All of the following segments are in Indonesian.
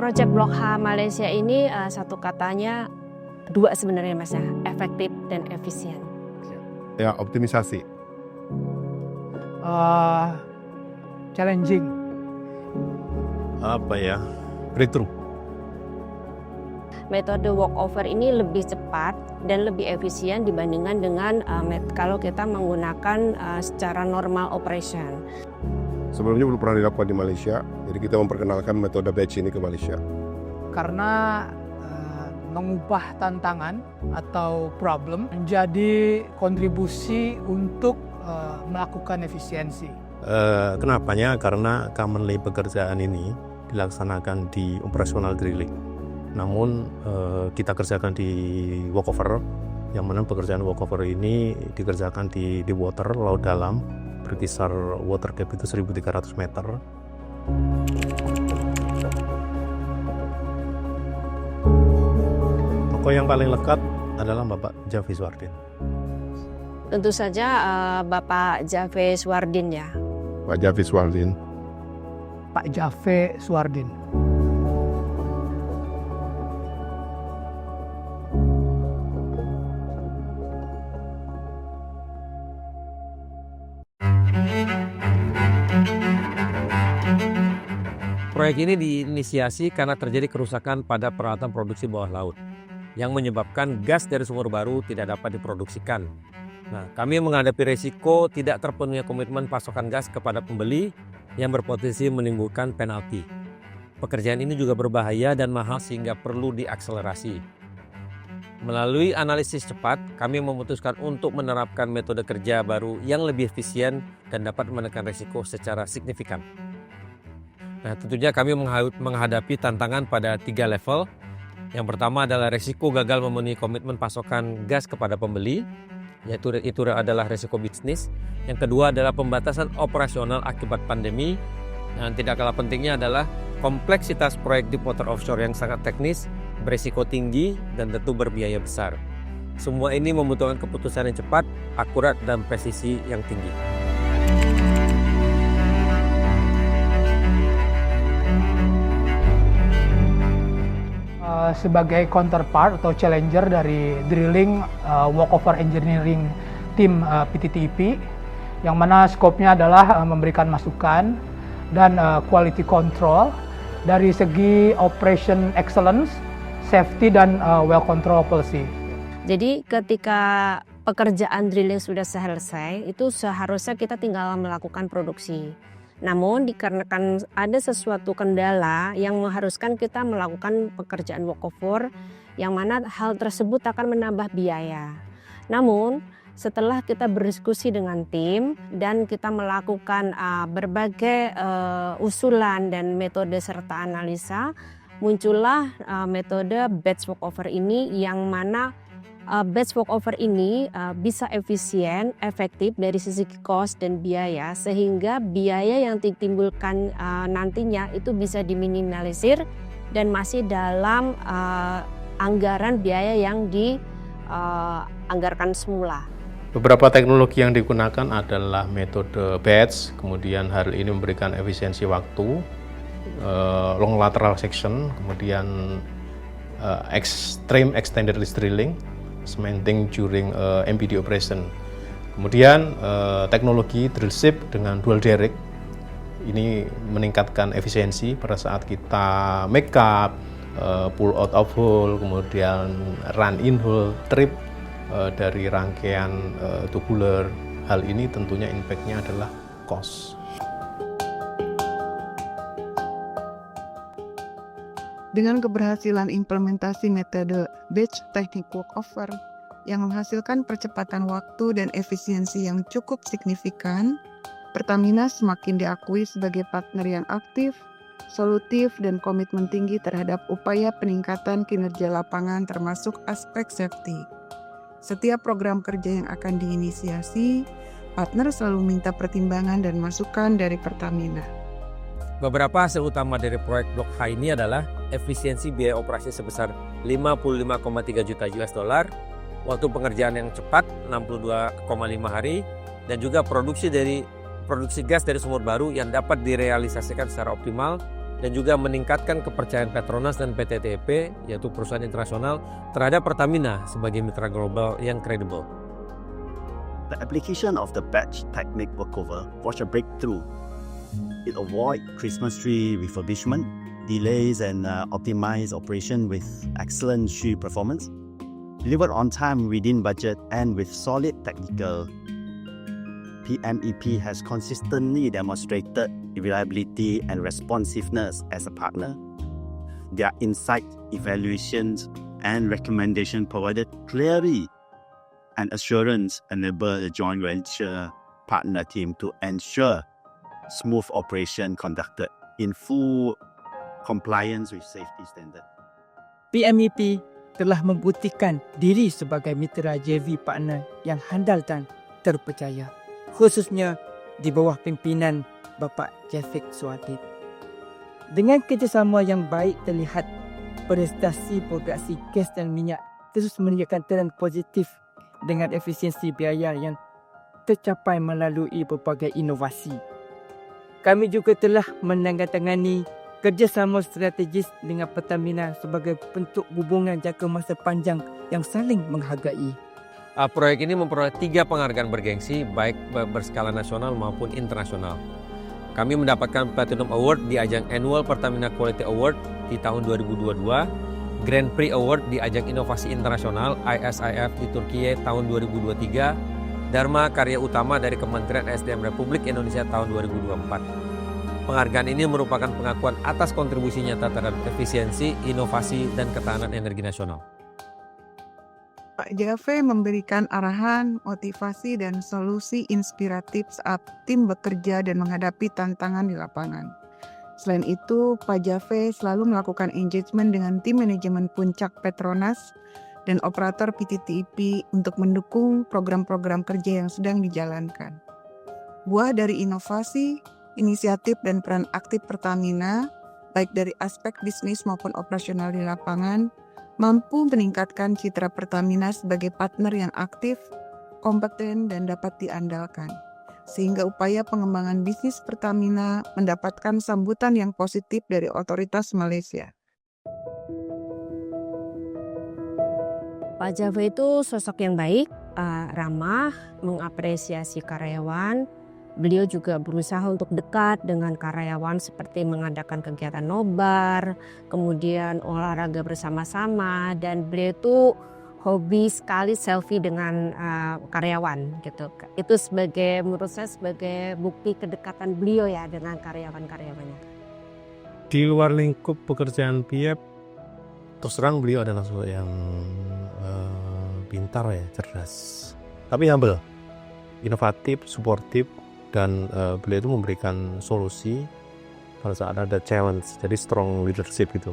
Project Blok H Malaysia ini satu katanya dua sebenarnya Mas ya, efektif dan efisien. Ya, optimisasi. Challenging. Apa ya? Breakthrough. Metode walkover ini lebih cepat dan lebih efisien dibandingkan dengan kalau kita menggunakan secara normal operation. Sebelumnya belum pernah dilakukan di Malaysia, jadi kita memperkenalkan metode batch ini ke Malaysia. Karena mengubah tantangan atau problem menjadi kontribusi untuk melakukan efisiensi. Kenapanya? Karena commonly pekerjaan ini dilaksanakan di operasional drilling. Namun kita kerjakan di walkover, yang mana pekerjaan walkover ini dikerjakan di water, laut dalam, berkisar water depth itu 1.300 meter. Tokoh yang paling lekat adalah Bapak Javis Wardin. Tentu saja Bapak Javis Wardin ya. Pak Javis Wardin. Pak Jave Suardin. Proyek ini diinisiasi karena terjadi kerusakan pada peralatan produksi bawah laut yang menyebabkan gas dari sumur baru tidak dapat diproduksikan. Nah, kami menghadapi risiko tidak terpenuhnya komitmen pasokan gas kepada pembeli yang berpotensi menimbulkan penalti. Pekerjaan ini juga berbahaya dan mahal sehingga perlu diakselerasi. Melalui analisis cepat, kami memutuskan untuk menerapkan metode kerja baru yang lebih efisien dan dapat menekan risiko secara signifikan. Nah, tentunya kami menghadapi tantangan pada 3 level. Yang pertama adalah risiko gagal memenuhi komitmen pasokan gas kepada pembeli, yaitu itu adalah risiko bisnis. Yang kedua adalah pembatasan operasional akibat pandemi. Dan tidak kalah pentingnya adalah kompleksitas proyek deepwater offshore yang sangat teknis, berisiko tinggi, dan tentu berbiaya besar. Semua ini membutuhkan keputusan yang cepat, akurat, dan presisi yang tinggi. Sebagai counterpart atau challenger dari drilling walkover engineering tim PTTEP, yang mana skopnya adalah memberikan masukan dan quality control dari segi operation excellence, safety, dan well control policy. Jadi ketika pekerjaan drilling sudah selesai, itu seharusnya kita tinggal melakukan produksi. Namun dikarenakan ada sesuatu kendala yang mengharuskan kita melakukan pekerjaan walkover, yang mana hal tersebut akan menambah biaya. Namun setelah kita berdiskusi dengan tim dan kita melakukan berbagai usulan dan metode serta analisa, muncullah metode batch walkover ini, yang mana batch walkover ini bisa efisien, efektif dari sisi cost dan biaya, sehingga biaya yang ditimbulkan nantinya itu bisa diminimalisir dan masih dalam anggaran biaya yang dianggarkan semula. Beberapa teknologi yang digunakan adalah metode batch, kemudian hal ini memberikan efisiensi waktu, long lateral section, kemudian extreme extended lease drilling, cementing during MPD operation. Kemudian teknologi drill ship dengan dual derrick ini meningkatkan efisiensi pada saat kita make up, pull out of hole, kemudian run in hole, trip dari rangkaian tubular. Hal ini tentunya impact-nya adalah cost. Dengan keberhasilan implementasi metode batch teknik walkover yang menghasilkan percepatan waktu dan efisiensi yang cukup signifikan, Pertamina semakin diakui sebagai partner yang aktif, solutif, dan komitmen tinggi terhadap upaya peningkatan kinerja lapangan termasuk aspek safety. Setiap program kerja yang akan diinisiasi, partner selalu minta pertimbangan dan masukan dari Pertamina. Beberapa hasil utama dari proyek Blok H ini adalah efisiensi biaya operasi sebesar 55,3 juta US dollar, waktu pengerjaan yang cepat 62,5 hari, dan juga produksi gas dari sumur baru yang dapat direalisasikan secara optimal dan juga meningkatkan kepercayaan Petronas dan PT TIP, yaitu perusahaan internasional, terhadap Pertamina sebagai mitra global yang kredibel. The application of the batch technique workover was a breakthrough. It avoids Christmas tree refurbishment, delays, and optimized operation with excellent tree performance. Delivered on time, within budget, and with solid technical. PMEP has consistently demonstrated reliability and responsiveness as a partner. Their insight, evaluations, and recommendation provided clarity and assurance enable the joint venture partner team to ensure smooth operation conducted in full compliance with safety standard. PMEP telah membuktikan diri sebagai mitra JV partner yang handal dan terpercaya, khususnya di bawah pimpinan Bapak Jafik Suadid. Dengan kerjasama yang baik terlihat prestasi produksi gas dan minyak terus menunjukkan trend positif dengan efisiensi biaya yang tercapai melalui berbagai inovasi. Kami juga telah menandatangani kerjasama strategis dengan Pertamina sebagai bentuk hubungan jangka masa panjang yang saling menghargai. Proyek ini memperoleh 3 penghargaan bergengsi baik berskala nasional maupun internasional. Kami mendapatkan Platinum Award di ajang Annual Pertamina Quality Award di tahun 2022, Grand Prix Award di ajang Inovasi Internasional ISIF di Turki tahun 2023, Dharma Karya Utama dari Kementerian SDM Republik Indonesia tahun 2024. Penghargaan ini merupakan pengakuan atas kontribusi nyata terhadap efisiensi, inovasi, dan ketahanan energi nasional. Pak Jaffe memberikan arahan, motivasi, dan solusi inspiratif saat tim bekerja dan menghadapi tantangan di lapangan. Selain itu, Pak Jaffe selalu melakukan engagement dengan tim manajemen puncak Petronas dan operator PTTIP untuk mendukung program-program kerja yang sedang dijalankan. Buah dari inovasi, inisiatif, dan peran aktif Pertamina, baik dari aspek bisnis maupun operasional di lapangan, mampu meningkatkan citra Pertamina sebagai partner yang aktif, kompeten, dan dapat diandalkan. Sehingga upaya pengembangan bisnis Pertamina mendapatkan sambutan yang positif dari otoritas Malaysia. Pak Jaffe itu sosok yang baik, ramah, mengapresiasi karyawan. Beliau juga berusaha untuk dekat dengan karyawan seperti mengadakan kegiatan nobar, kemudian olahraga bersama-sama, dan beliau itu hobi sekali selfie dengan karyawan gitu. Itu menurut saya sebagai bukti kedekatan beliau ya dengan karyawan-karyawannya. Di luar lingkup pekerjaan PIEP, terus terang beliau adalah sosok yang pintar ya, cerdas, tapi humble, inovatif, suportif. Dan beliau itu memberikan solusi pada saat ada challenge, jadi strong leadership gitu.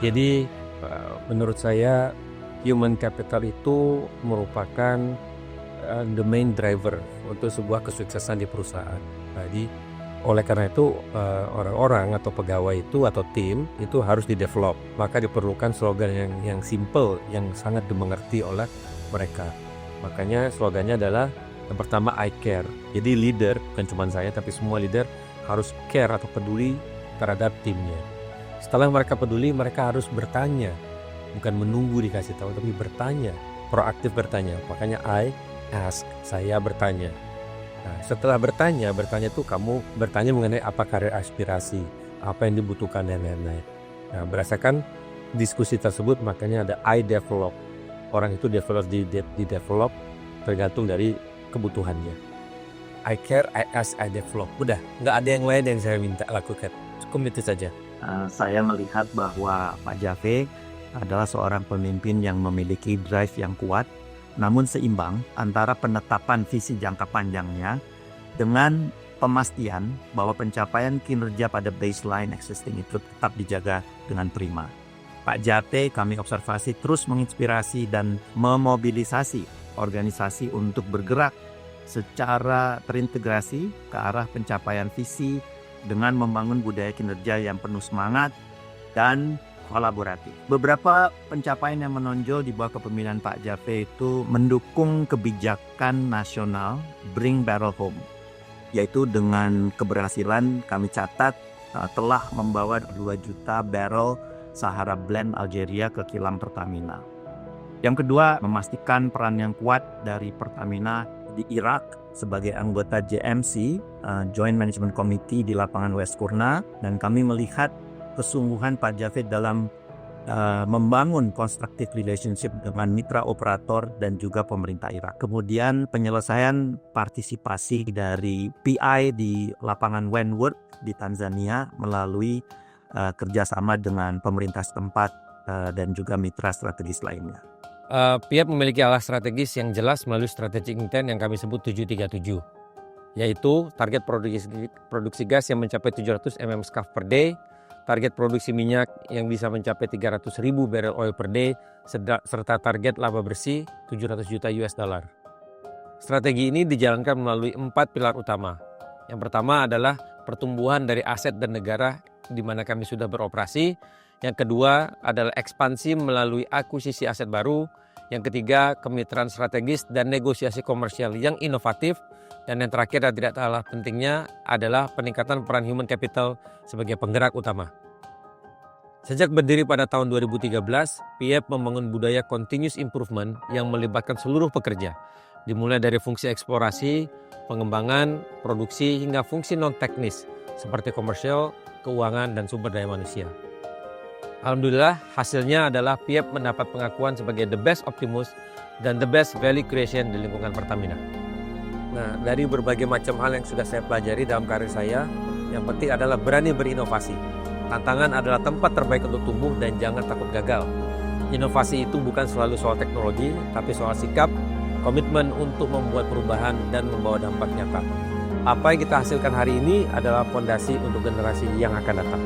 Jadi menurut saya human capital itu merupakan the main driver untuk sebuah kesuksesan di perusahaan. Jadi oleh karena itu orang-orang atau pegawai itu atau tim itu harus di-develop. Maka diperlukan slogan yang simple, yang sangat dimengerti oleh mereka. Makanya slogannya adalah yang pertama I care. Jadi leader bukan cuma saya tapi semua leader harus care atau peduli terhadap timnya. Setelah mereka peduli, mereka harus bertanya, bukan menunggu dikasih tahu tapi bertanya, proaktif bertanya. Makanya I ask, saya bertanya. Nah, setelah bertanya itu kamu bertanya mengenai apa karir aspirasi, apa yang dibutuhkan dan lain-lain. Nah, berdasarkan diskusi tersebut makanya ada I develop. Orang itu develop tergantung dari kebutuhannya. I care, I ask, I develop. Udah, nggak ada yang lain yang saya minta lakukan. Cukup itu saja. Saya melihat bahwa Pak Jaffe adalah seorang pemimpin yang memiliki drive yang kuat, namun seimbang antara penetapan visi jangka panjangnya dengan pemastian bahwa pencapaian kinerja pada baseline existing itu tetap dijaga dengan prima. Pak Jaffe kami observasi terus menginspirasi dan memobilisasi organisasi untuk bergerak secara terintegrasi ke arah pencapaian visi dengan membangun budaya kinerja yang penuh semangat dan kolaboratif. Beberapa pencapaian yang menonjol di bawah kepemimpinan Pak Jaffe itu mendukung kebijakan nasional Bring Barrel Home yaitu dengan keberhasilan kami catat telah membawa 2 juta barrel Sahara Blend Algeria ke kilang Pertamina. Yang kedua, memastikan peran yang kuat dari Pertamina di Irak sebagai anggota JMC, Joint Management Committee di lapangan West Kurna, dan kami melihat kesungguhan Pak Javed dalam membangun constructive relationship dengan mitra operator dan juga pemerintah Irak. Kemudian penyelesaian partisipasi dari PI di lapangan Wentworth di Tanzania melalui kerjasama dengan pemerintah setempat dan juga mitra strategis lainnya. PIEP memiliki arah strategis yang jelas melalui strategic intent yang kami sebut 737, yaitu target produksi gas yang mencapai 700 mm SCF per day, target produksi minyak yang bisa mencapai 300.000 barrel oil per day, serta target laba bersih 700 juta US dollar. Strategi ini dijalankan melalui 4 pilar utama. Yang pertama adalah pertumbuhan dari aset dan negara di mana kami sudah beroperasi. Yang kedua adalah ekspansi melalui akuisisi aset baru. Yang ketiga, kemitraan strategis dan negosiasi komersial yang inovatif. Dan yang terakhir dan tidak kalah pentingnya adalah peningkatan peran human capital sebagai penggerak utama. Sejak berdiri pada tahun 2013, PIEP membangun budaya continuous improvement yang melibatkan seluruh pekerja, dimulai dari fungsi eksplorasi, pengembangan, produksi, hingga fungsi non-teknis seperti komersial, keuangan, dan sumber daya manusia. Alhamdulillah, hasilnya adalah PIEP mendapat pengakuan sebagai the best Optimus dan the best value creation di lingkungan Pertamina. Nah, dari berbagai macam hal yang sudah saya pelajari dalam karir saya, yang penting adalah berani berinovasi. Tantangan adalah tempat terbaik untuk tumbuh dan jangan takut gagal. Inovasi itu bukan selalu soal teknologi, tapi soal sikap, komitmen untuk membuat perubahan dan membawa dampak nyata. Apa yang kita hasilkan hari ini adalah fondasi untuk generasi yang akan datang.